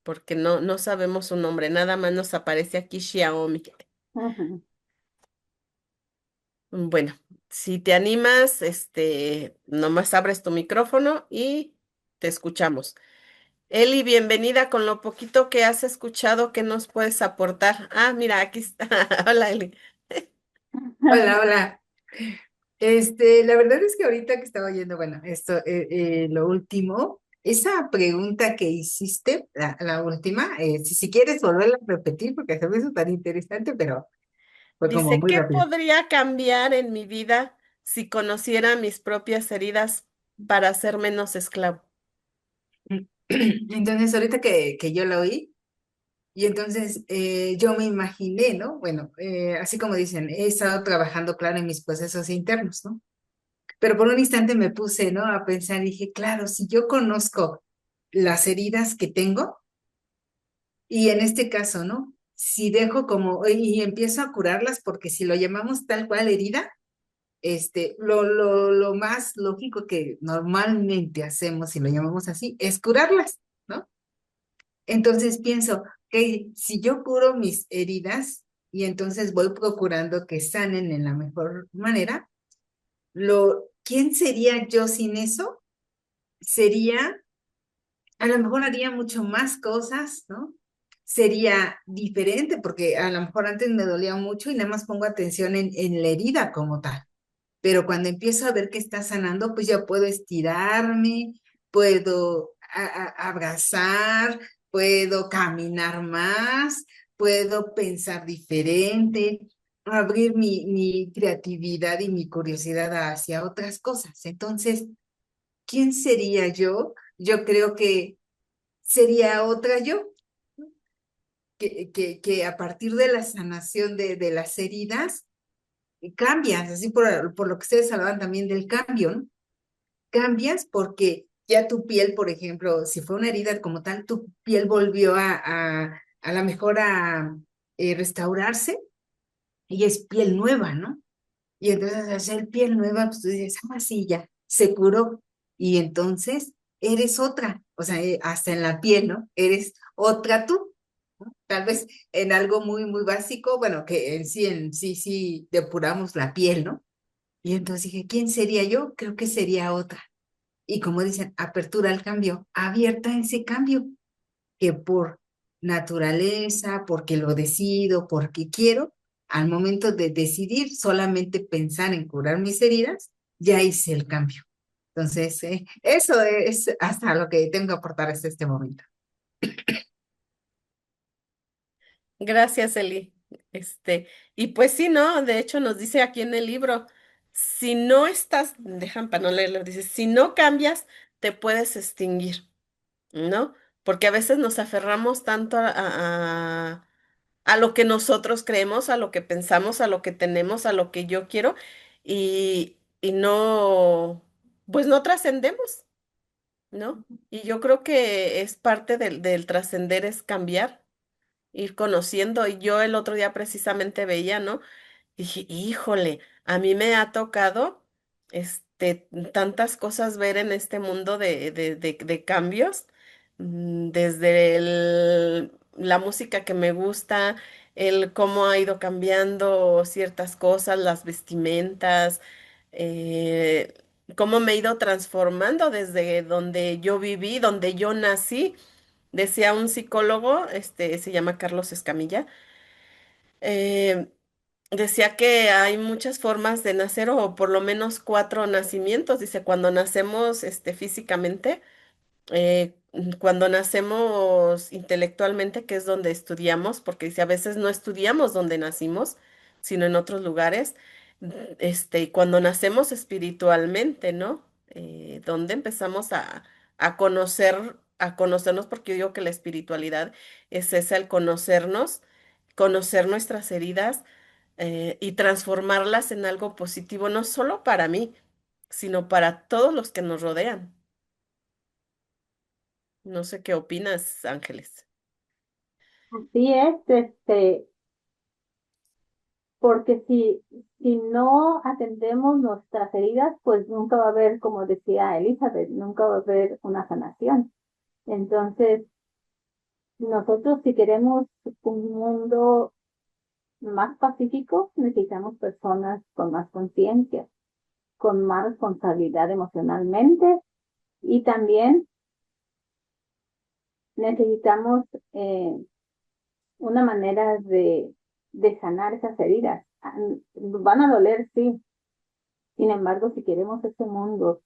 porque no sabemos su nombre, nada más nos aparece aquí Xiaomi. Ujú. Bueno, si te animas, nomás abres tu micrófono y te escuchamos. Eli, bienvenida con lo poquito que has escuchado, ¿qué nos puedes aportar? Ah, mira, aquí está. Hola, Eli. Hola, hola. La verdad es que ahorita que estaba oyendo, bueno, esto, lo último, esa pregunta que hiciste, la última, si quieres volverla a repetir, porque se me hizo tan interesante, pero fue como Dice, muy ¿qué rápido. podría cambiar en mi vida si conociera mis propias heridas para ser menos esclavo? Entonces, ahorita que yo la oí, y entonces yo me imaginé, ¿no? Bueno, así como dicen, he estado trabajando, claro, en mis procesos internos, ¿no? Pero por un instante me puse, ¿no? A pensar, dije, claro, si yo conozco las heridas que tengo, y en este caso, ¿no? Si dejo como, y empiezo a curarlas, porque si lo llamamos tal cual herida, lo más lógico que normalmente hacemos, si lo llamamos así, es curarlas, ¿no? Entonces pienso, que si yo curo mis heridas y entonces voy procurando que sanen en la mejor manera, ¿quién sería yo sin eso? Sería, a lo mejor haría mucho más cosas, ¿no? Sería diferente porque a lo mejor antes me dolía mucho y nada más pongo atención en la herida como tal. Pero cuando empiezo a ver que está sanando, pues ya puedo estirarme, puedo abrazar, puedo caminar más, puedo pensar diferente, abrir mi creatividad y mi curiosidad hacia otras cosas. Entonces, ¿quién sería yo? Yo creo que sería otra yo, que a partir de la sanación de las heridas, cambias, así por lo que ustedes hablaban también del cambio, ¿no? Cambias porque ya tu piel, por ejemplo, si fue una herida como tal, tu piel volvió a la mejor a restaurarse y es piel nueva, ¿no? Y entonces al hacer piel nueva, pues tú dices, ah, sí, ya, se curó. Y entonces eres otra, o sea, hasta en la piel, ¿no? Eres otra tú, ¿no? Tal vez en algo muy, muy básico, bueno, que sí, depuramos la piel, ¿no? Y entonces dije, ¿quién sería yo? Creo que sería otra. Y como dicen, apertura al cambio, abierta a ese cambio, que por naturaleza, porque lo decido, porque quiero, al momento de decidir solamente pensar en curar mis heridas, ya hice el cambio. Entonces, eso es hasta lo que tengo que aportar hasta este momento. Gracias, Eli. Y pues sí, ¿no? De hecho, nos dice aquí en el libro, si no estás, dejan para no leerlo, dice, si no cambias, te puedes extinguir, ¿no? Porque a veces nos aferramos tanto a lo que nosotros creemos, a lo que pensamos, a lo que tenemos, a lo que yo quiero, y no, pues no trascendemos, ¿no? Y yo creo que es parte del trascender es cambiar, ir conociendo. Y yo el otro día precisamente veía, ¿no? Dije, híjole, a mí me ha tocado tantas cosas ver en este mundo de cambios, desde la música que me gusta, el cómo ha ido cambiando ciertas cosas, las vestimentas, eh, cómo me he ido transformando desde donde yo viví, donde yo nací. Decía un psicólogo, se llama Carlos Escamilla, eh, decía que hay muchas formas de nacer o por lo menos cuatro nacimientos. Dice, cuando nacemos, físicamente, cuando nacemos intelectualmente, que es donde estudiamos, porque dice, a veces no estudiamos donde nacimos, sino en otros lugares, y cuando nacemos espiritualmente, ¿no? Donde empezamos a conocernos, porque yo digo que la espiritualidad es esa, el conocernos, conocer nuestras heridas, y transformarlas en algo positivo, no solo para mí, sino para todos los que nos rodean. No sé qué opinas, Ángeles. Así es, porque si no atendemos nuestras heridas, pues nunca va a haber, como decía Elizabeth, nunca va a haber una sanación. Entonces, nosotros si queremos un mundo más pacífico, necesitamos personas con más conciencia, con más responsabilidad emocionalmente y también necesitamos una manera de sanar esas heridas. Van a doler, sí. Sin embargo, si queremos ese mundo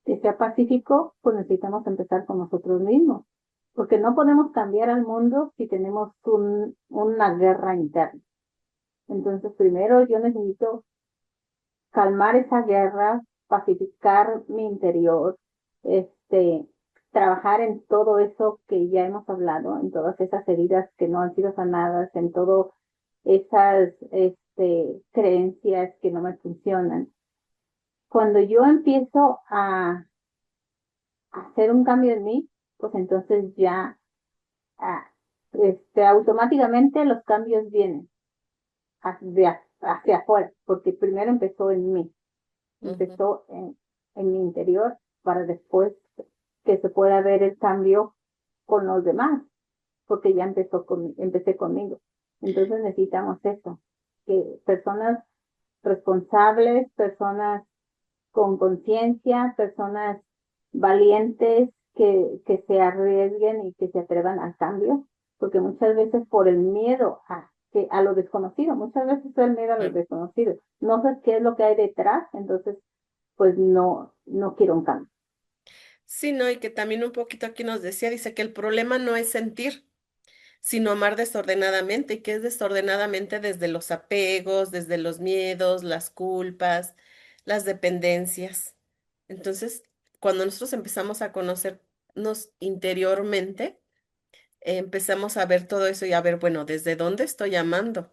que sea pacífico, pues necesitamos empezar con nosotros mismos, porque no podemos cambiar al mundo si tenemos una guerra interna. Entonces, primero yo necesito calmar esa guerra, pacificar mi interior, este, trabajar en todo eso que ya hemos hablado, en todas esas heridas que no han sido sanadas, en todo esas creencias que no me funcionan. Cuando yo empiezo a hacer un cambio en mí, pues entonces ya ah, automáticamente los cambios vienen hacia afuera, porque primero empezó en mí, Ujú. empezó en mi interior para después que se pueda ver el cambio con los demás, porque ya empecé conmigo. Entonces necesitamos eso, que personas responsables, personas con conciencia, personas valientes que se arriesguen y que se atrevan al cambio, porque muchas veces por el miedo a lo desconocido, muchas veces es el miedo a lo Mm. desconocido, no sé qué es lo que hay detrás, entonces pues no quiero un cambio. Sí, no, y que también un poquito aquí nos decía, dice que el problema no es sentir, sino amar desordenadamente, y que es desordenadamente desde los apegos, desde los miedos, las culpas, las dependencias. Entonces, cuando nosotros empezamos a conocernos interiormente, empezamos a ver todo eso y a ver, bueno, ¿desde dónde estoy amando?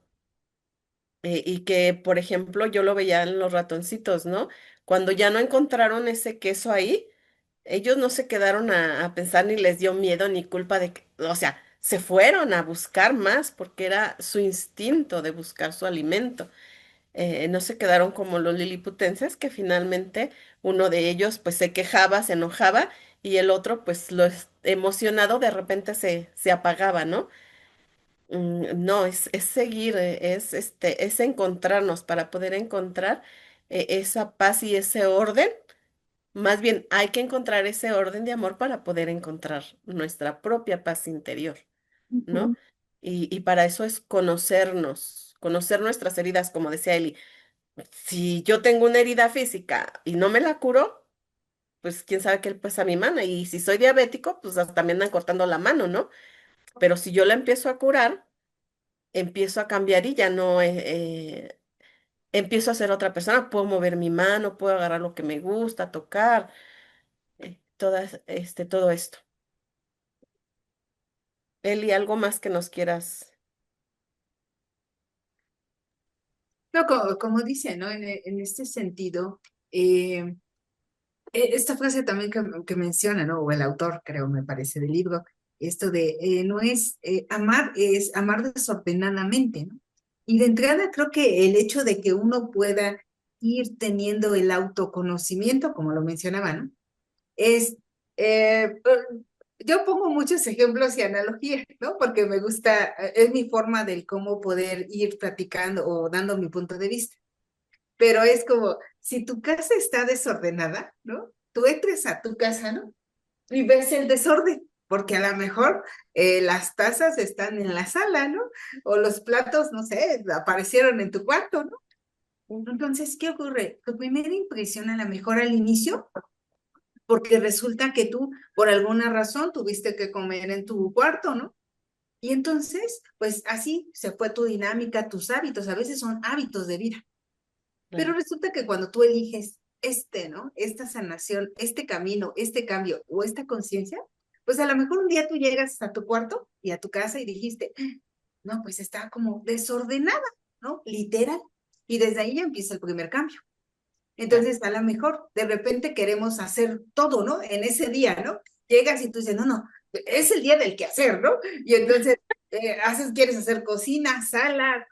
Y que, por ejemplo, yo lo veía en los ratoncitos, ¿no? Cuando ya no encontraron ese queso ahí, ellos no se quedaron a pensar ni les dio miedo ni culpa o sea, se fueron a buscar más porque era su instinto de buscar su alimento. No se quedaron como los liliputenses, que finalmente uno de ellos pues se quejaba, se enojaba y el otro pues emocionado de repente se apagaba, ¿no? No, es seguir, es encontrarnos para poder encontrar esa paz y ese orden. Más bien, hay que encontrar ese orden de amor para poder encontrar nuestra propia paz interior, ¿no? Ujú, Y para eso es conocernos, conocer nuestras heridas, como decía Eli. Si yo tengo una herida física y no me la curo, pues quién sabe qué le pasa a mi mano. Y si soy diabético, pues hasta me andan cortando la mano, ¿no? Pero si yo la empiezo a curar, empiezo a cambiar y ya no, empiezo a ser otra persona. Puedo mover mi mano, puedo agarrar lo que me gusta, tocar, todo esto. Eli, ¿algo más que nos quieras? No, como dice, ¿no? En este sentido, eh, esta frase también que menciona, ¿no? O el autor, creo, me parece, del libro, esto de no es amar, es amar desordenadamente, ¿no? Y de entrada creo que el hecho de que uno pueda ir teniendo el autoconocimiento, como lo mencionaba, ¿no? Es, yo pongo muchos ejemplos y analogías, ¿no? Porque me gusta, es mi forma del cómo poder ir platicando o dando mi punto de vista. pero es como, si tu casa está desordenada, ¿no? Tú entres a tu casa, ¿no? Y ves el desorden, porque a lo mejor las tazas están en la sala, ¿no? O los platos, no sé, aparecieron en tu cuarto, ¿no? Entonces, ¿qué ocurre? Tu primera impresión a lo mejor al inicio, porque resulta que tú, por alguna razón, tuviste que comer en tu cuarto, ¿no? Y entonces, pues así se fue tu dinámica, tus hábitos, a veces son hábitos de vida. Pero Claro. resulta que cuando tú eliges ¿no? Esta sanación, este camino, este cambio o esta conciencia, pues a lo mejor un día tú llegas a tu cuarto y a tu casa y dijiste, no, pues está como desordenada, ¿no? Literal. Y desde ahí ya empieza el primer cambio. Claro. Entonces, a lo mejor de repente queremos hacer todo, ¿no? En ese día, ¿no? Llegas y tú dices, no, no, es el día del quehacer, ¿no? Y entonces quieres hacer cocina, sala,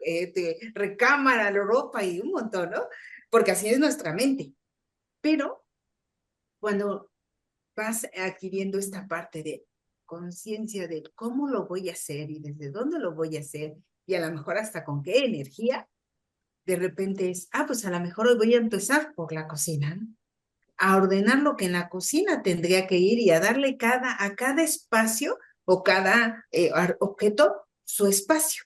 recámara, ropa y un montón, ¿no? Porque así es nuestra mente. Pero cuando vas adquiriendo esta parte de conciencia de cómo lo voy a hacer y desde dónde lo voy a hacer y a lo mejor hasta con qué energía, de repente es, pues a lo mejor hoy voy a empezar por la cocina, ¿no? A ordenar lo que en la cocina tendría que ir y a darle a cada espacio o cada objeto su espacio.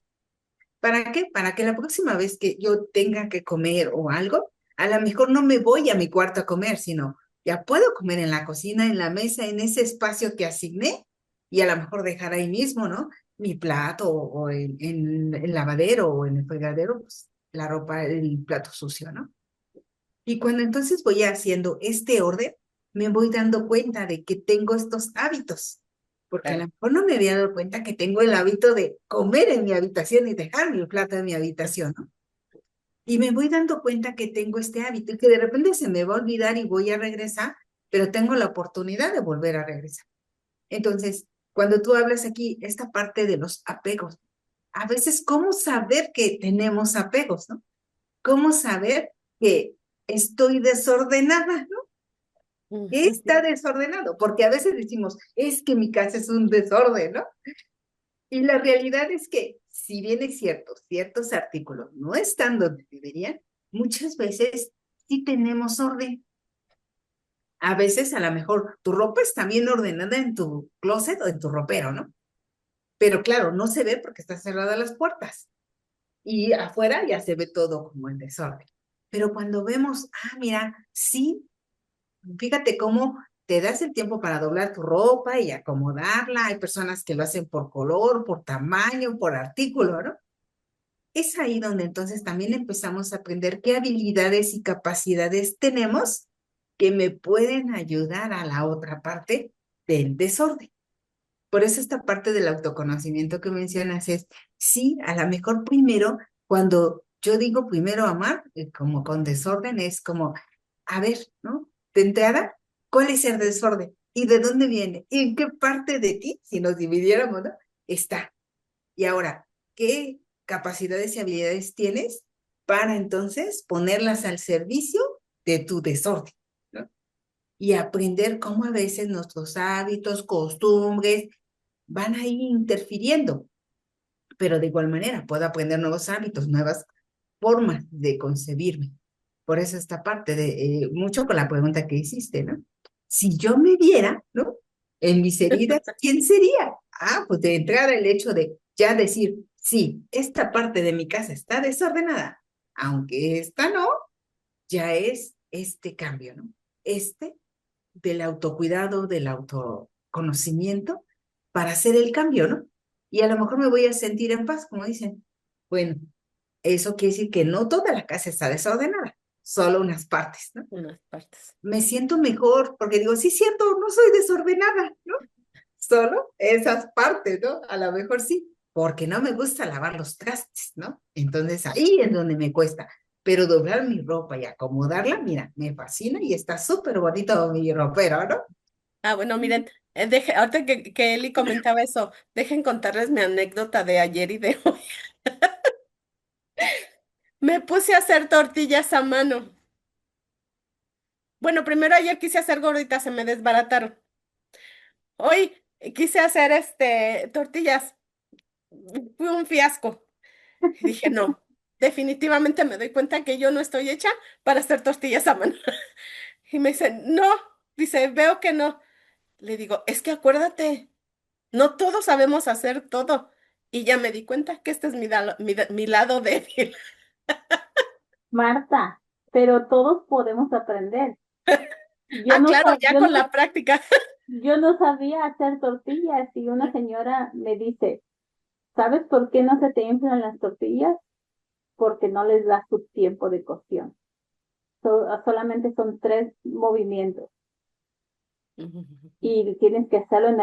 ¿Para qué? Para que la próxima vez que yo tenga que comer o algo, a lo mejor no me voy a mi cuarto a comer, sino ya puedo comer en la cocina, en la mesa, en ese espacio que asigné y a lo mejor dejar ahí mismo, ¿no? Mi plato o en el lavadero o en el fregadero, pues, la ropa, el plato sucio, ¿no? Y cuando entonces voy haciendo este orden, me voy dando cuenta de que tengo estos hábitos, porque a lo Claro. mejor no me había dado cuenta que tengo el hábito de comer en mi habitación y dejar mi plato en mi habitación, ¿no? Y me voy dando cuenta que tengo este hábito y que de repente se me va a olvidar y voy a regresar, pero tengo la oportunidad de volver a regresar. Entonces, cuando tú hablas aquí, esta parte de los apegos, a veces, ¿cómo saber que tenemos apegos, no? ¿Cómo saber que estoy desordenada, ¿no? ¿Qué Ujú. está desordenado? Porque a veces decimos, es que mi casa es un desorden, ¿no? Y la realidad es que, si bien es cierto, ciertos artículos no están donde deberían, muchas veces sí tenemos orden. A veces, a lo mejor, tu ropa está bien ordenada en tu closet o en tu ropero, ¿no? Pero claro, no se ve porque están cerradas las puertas. Y afuera ya se ve todo como en desorden. Pero cuando vemos, mira, sí, fíjate cómo te das el tiempo para doblar tu ropa y acomodarla. Hay personas que lo hacen por color, por tamaño, por artículo, ¿no? Es ahí donde entonces también empezamos a aprender qué habilidades y capacidades tenemos que me pueden ayudar a la otra parte del desorden. Por eso esta parte del autoconocimiento que mencionas es, sí, a lo mejor primero, cuando yo digo primero amar, como con desorden, es como, a ver, ¿no? De entrada, ¿cuál es el desorden? ¿Y de dónde viene? ¿Y en qué parte de ti, si nos dividiéramos, ¿no? Está. Y ahora, ¿qué capacidades y habilidades tienes para entonces ponerlas al servicio de tu desorden, ¿no? Y aprender cómo a veces nuestros hábitos, costumbres, van ahí interfiriendo, pero de igual manera puedo aprender nuevos hábitos, nuevas formas de concebirme. Por eso esta parte de, mucho con la pregunta que hiciste, ¿no? Si yo me viera, ¿no? En mis heridas, ¿quién sería? Pues de entrada el hecho de ya decir, sí, esta parte de mi casa está desordenada, aunque esta no, ya es este cambio, ¿no? Este del autocuidado, del autoconocimiento para hacer el cambio, ¿no? Y a lo mejor me voy a sentir en paz, como dicen. Bueno, eso quiere decir que no toda la casa está desordenada, solo unas partes, ¿no? Unas partes. Me siento mejor porque digo, sí, cierto, no soy desordenada, ¿no? Solo esas partes, ¿no? A lo mejor sí, porque no me gusta lavar los trastes, ¿no? Entonces ahí es donde me cuesta. Pero doblar mi ropa y acomodarla, mira, me fascina y está súper bonito mi ropero, ¿no? Bueno, miren, ahorita que Eli comentaba eso, dejen contarles mi anécdota de ayer y de hoy. Me puse a hacer tortillas a mano. Bueno, primero ayer quise hacer gorditas, se me desbarataron. Hoy quise hacer tortillas. Fue un fiasco. Y dije, no. definitivamente me doy cuenta que yo no estoy hecha para hacer tortillas a mano. Y me dice, no, dice, veo que no. Le digo, es que acuérdate, no todos sabemos hacer todo. Y ya me di cuenta que este es mi lado débil. Marta, pero todos podemos aprender. Yo Ah, no, claro, ya con la práctica. yo no sabía hacer tortillas y una señora me dice, ¿sabes por qué no se te inflan las tortillas? Porque no les das su tiempo de cocción. Solamente son 3 movimientos y tienes que hacerlo en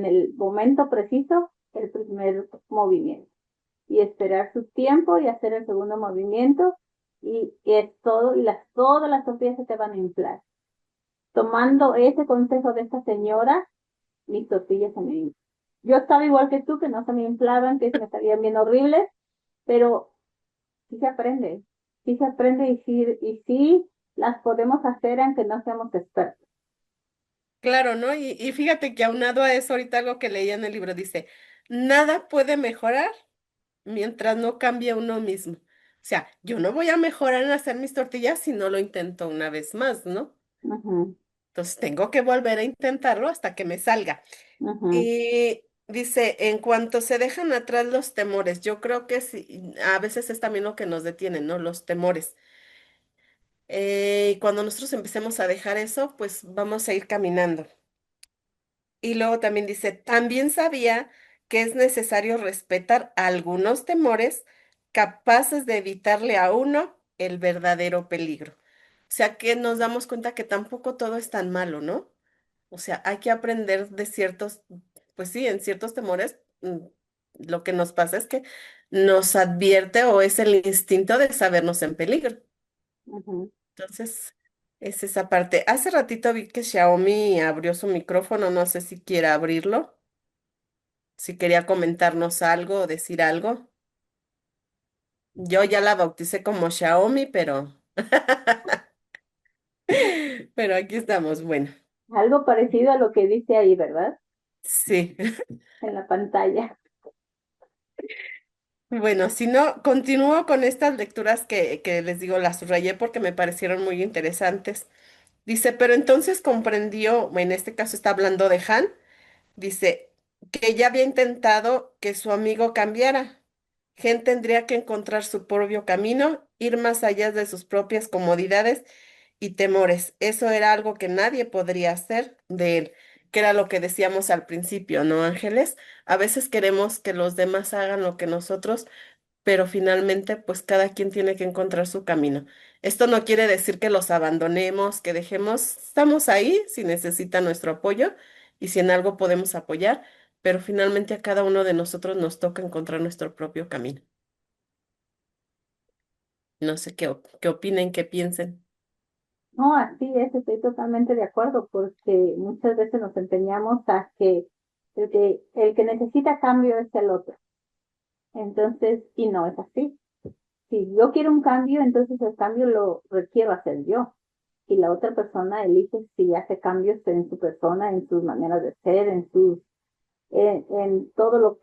el momento preciso, el primer movimiento, y esperar su tiempo y hacer el segundo movimiento y es todo, y todas las tortillas se te van a inflar. Tomando ese consejo de esta señora, mis tortillas se me inflan. Yo estaba igual que tú, que no se me inflaban, que se me salían bien horribles, pero sí se aprende y sí las podemos hacer aunque no seamos expertos. Claro, ¿no? Y fíjate que aunado a eso, ahorita algo que leía en el libro dice, nada puede mejorar mientras no cambie uno mismo. O sea, yo no voy a mejorar en hacer mis tortillas si no lo intento una vez más, ¿no? Ujú, Entonces tengo que volver a intentarlo hasta que me salga. ujú. Y dice, en cuanto se dejan atrás los temores, yo creo que sí, a veces es también lo que nos detiene, ¿no? Los temores. Y cuando nosotros empecemos a dejar eso, pues vamos a ir caminando. Y luego también dice, también sabía que es necesario respetar algunos temores capaces de evitarle a uno el verdadero peligro. O sea que nos damos cuenta que tampoco todo es tan malo, ¿no? O sea, hay que aprender de ciertos, pues sí, en ciertos temores, lo que nos pasa es que nos advierte o es el instinto de sabernos en peligro. Ujú. Entonces, es esa parte. Hace ratito vi que Xiaomi abrió su micrófono, no sé si quiera abrirlo, si quería comentarnos algo o decir algo. Yo ya la bauticé como Xiaomi, pero aquí estamos. Bueno, Algo parecido a lo que dice ahí, ¿verdad? sí. En la pantalla. Bueno, si no, continúo con estas lecturas que les digo, las subrayé porque me parecieron muy interesantes. Dice, pero entonces comprendió, en este caso está hablando de Han. Dice que ya había intentado que su amigo cambiara. Gen tendría que encontrar su propio camino, ir más allá de sus propias comodidades y temores. Eso era algo que nadie podría hacer de él, que era lo que decíamos al principio, ¿no, Ángeles? A veces queremos que los demás hagan lo que nosotros, pero finalmente, pues cada quien tiene que encontrar su camino. Esto no quiere decir que los abandonemos, que dejemos, estamos ahí si necesitan nuestro apoyo y si en algo podemos apoyar, pero finalmente a cada uno de nosotros nos toca encontrar nuestro propio camino. No sé qué opinen, qué piensen. No, así es, estoy totalmente de acuerdo, porque muchas veces nos empeñamos a que el que necesita cambio es el otro. Entonces, y no es así. Si yo quiero un cambio, entonces el cambio lo requiero hacer yo. Y la otra persona elige si hace cambios en su persona, en sus maneras de ser, en todo lo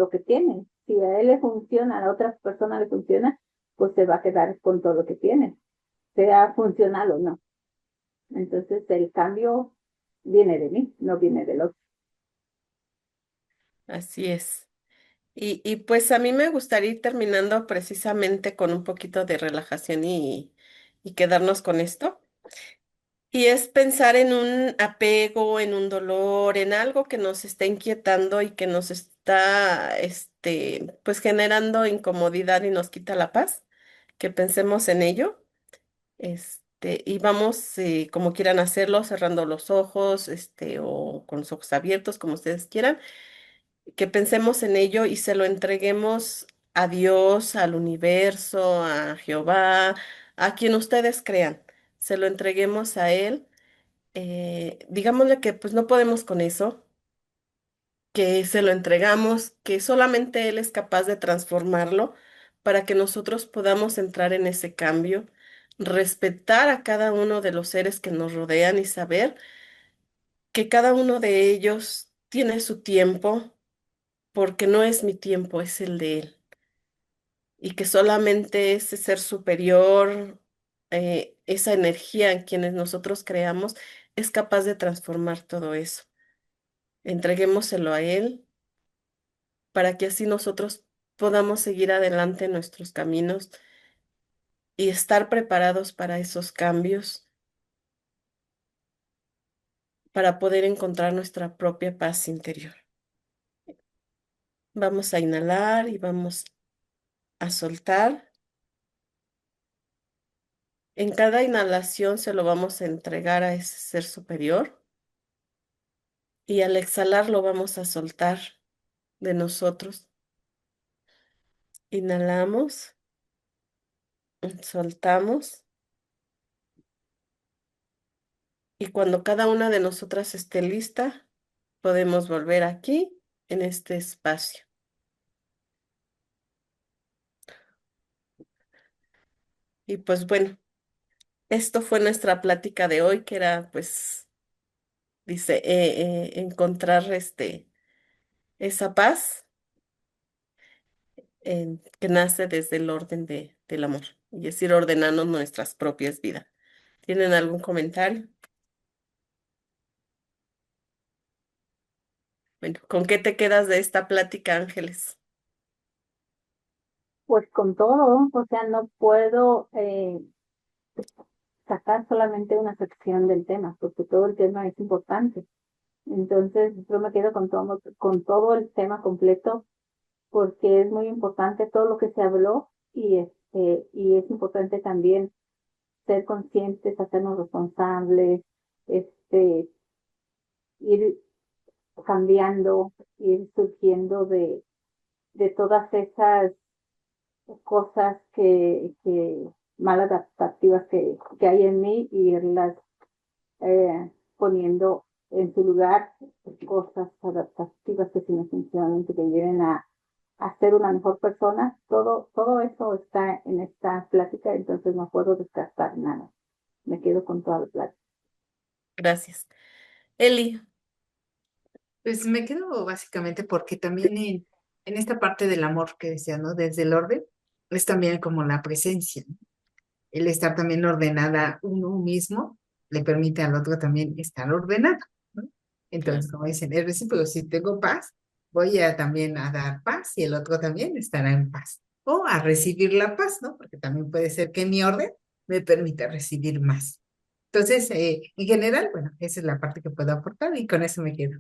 que tiene. Si a él le funciona, a la otra persona le funciona, pues se va a quedar con todo lo que tiene, sea funcional o no. Entonces el cambio viene de mí, no viene del otro. Así es. Y pues a mí me gustaría ir terminando precisamente con un poquito de relajación y quedarnos con esto. Y es pensar en un apego, en un dolor, en algo que nos está inquietando y que nos está, pues generando incomodidad y nos quita la paz, que pensemos en ello, y vamos, como quieran hacerlo, cerrando los ojos, o con los ojos abiertos, como ustedes quieran, que pensemos en ello y se lo entreguemos a Dios, al universo, a Jehová, a quien ustedes crean, se lo entreguemos a Él, digámosle que pues no podemos con eso, que se lo entregamos, que solamente Él es capaz de transformarlo para que nosotros podamos entrar en ese cambio, respetar a cada uno de los seres que nos rodean y saber que cada uno de ellos tiene su tiempo, porque no es mi tiempo, es el de Él. y que solamente ese ser superior, esa energía en quienes nosotros creamos, es capaz de transformar todo eso. Entreguémoselo a Él para que así nosotros podamos seguir adelante en nuestros caminos y estar preparados para esos cambios, para poder encontrar nuestra propia paz interior. Vamos a inhalar y vamos a soltar. En cada inhalación se lo vamos a entregar a ese ser superior y al exhalar lo vamos a soltar de nosotros. Inhalamos, soltamos y cuando cada una de nosotras esté lista, podemos volver aquí en este espacio. Y pues bueno, esto fue nuestra plática de hoy, que era pues, dice, encontrar esa paz que nace desde el orden del amor, y es ir ordenando nuestras propias vidas. ¿Tienen algún comentario? Bueno, ¿con qué te quedas de esta plática, Ángeles? Pues con todo, o sea, no puedo sacar solamente una sección del tema, porque todo el tema es importante. Entonces, yo me quedo con todo el tema completo, porque es muy importante todo lo que se habló y es importante también ser conscientes, hacernos responsables, este, ir cambiando, ir surgiendo de todas esas cosas maladaptativas que hay en mí y irlas poniendo en su lugar cosas adaptativas que sí me funcionan, que te lleven a ser una mejor persona. Todo eso está en esta plática, entonces no puedo descartar nada. Me quedo con toda la plática. Gracias. Eli, Pues me quedo básicamente porque también en esta parte del amor que decía, ¿no? Desde el orden, es también como la presencia, ¿no? El estar también ordenada uno mismo le permite al otro también estar ordenado, ¿no? claro, Entonces, como dicen, es recíproco, si tengo paz, voy a también a dar paz y el otro también estará en paz. O a recibir la paz, ¿no? Porque también puede ser que mi orden me permita recibir más. Entonces, en general, bueno, esa es la parte que puedo aportar y con eso me quedo.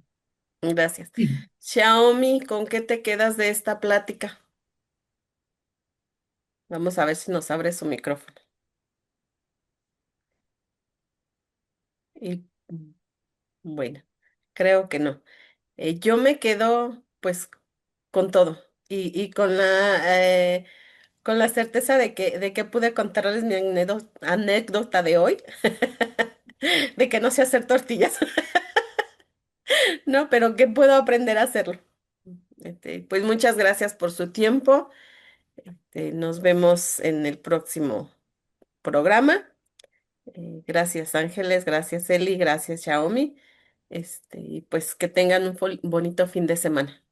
gracias. Sí. Xiaomi, ¿con qué te quedas de esta plática? Vamos a ver si nos abre su micrófono. Y bueno, creo que no. Yo me quedo pues con todo y con la certeza de que pude contarles mi anécdota de hoy, de que no sé hacer tortillas, ¿no? Pero que puedo aprender a hacerlo. Pues muchas gracias por su tiempo. Nos vemos en el próximo programa. Gracias Ángeles, gracias Eli, gracias Xiaomi. Y pues que tengan un bonito fin de semana.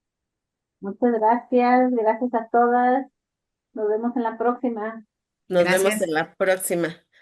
Muchas gracias, gracias a todas. Nos vemos en la próxima. Nos vemos Gracias. en la próxima.